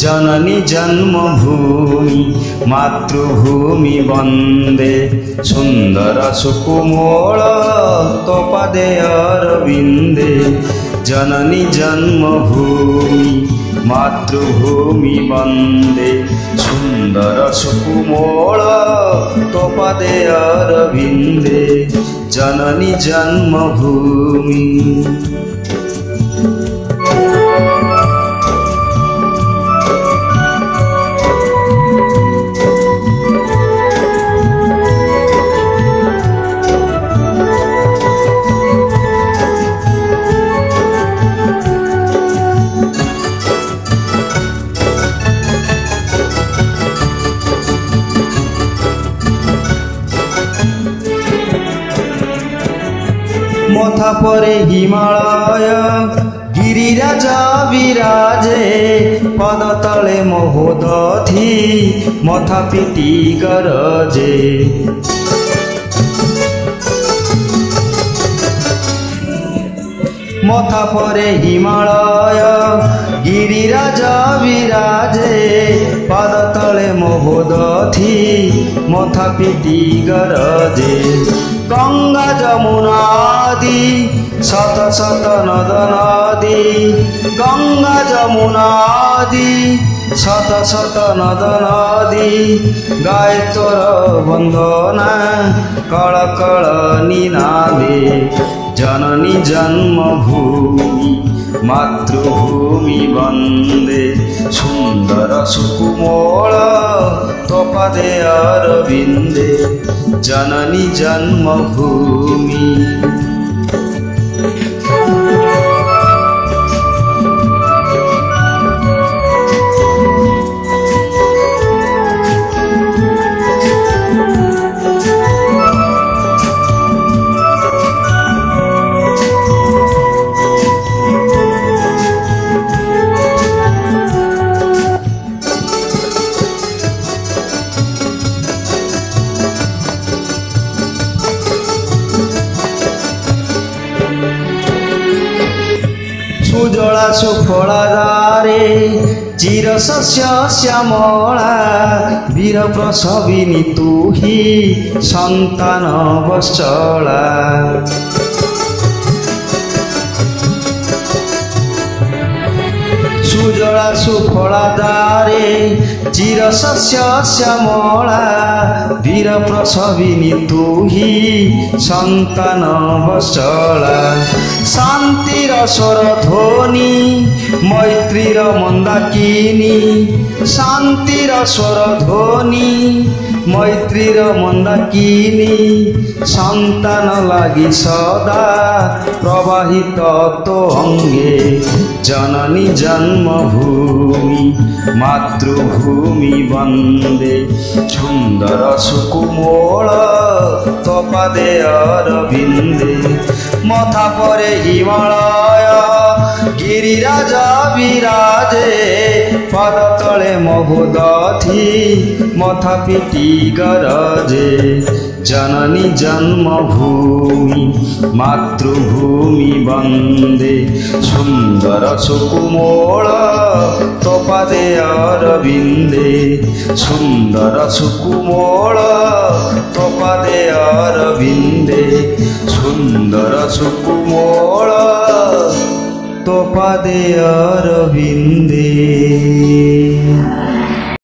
जननी जन्मभूमि मातृभूमि वंदे सुंदर सुकुमोल तोपदे अरविंदे जननी जन्मभूमि मातृभूमि वंदे सुंदर सुकुमोल तोपदे अरविंदे जननी जन्मभूमि। मथा परे हिमालय गिरिराज विराजे पद तले महोदधि मथा पिटी गरजे। मथा परे हिमालय गिरिराज विराजे पद तले महोदधि मथा पिटी गरजे। गंगा जमुनादि शत शत नद नदी गंगा जमुनादि शत शत नद नदी गाय तोर वंदना कळ कळ निनादे जननी जन्मभूमि मातृभूमि वंदे सुंदर सुकुमोल तोपदे अरविंदे जननी जन्मभूमि। सुजला सुफला दारे चिर शस्य श्यामला वीर प्रसविनी तू ही संतान वत्सला। सुजला सुफला दारे चिर शस्य श्यामला वीर प्रसविनी तू ही संतान वत्सला। शांतिर स्वर ध्वनि मैत्रीर मंदाकिनी शांतिर स्वर ध्वनि मैत्रीर मंदाकिनी संतान लागि सदा प्रवाहित तो अंगे जननी जन्मभूमि मातृभूमि वंदे सुंदर सुकुमोल तोपदे अरविंदे। मथा परे हिमालय गिरिराज विराजे पद तले महोदधि मथा पिटी गरजे जननी जन्मभूमि मातृभूमि वंदे सुंदर सुकुमोल तोपदे अरविंदे सुंदर सुकुमोल तोपदे अरविंदे सुंदर सुकुमोल तोपदे अरविंदे।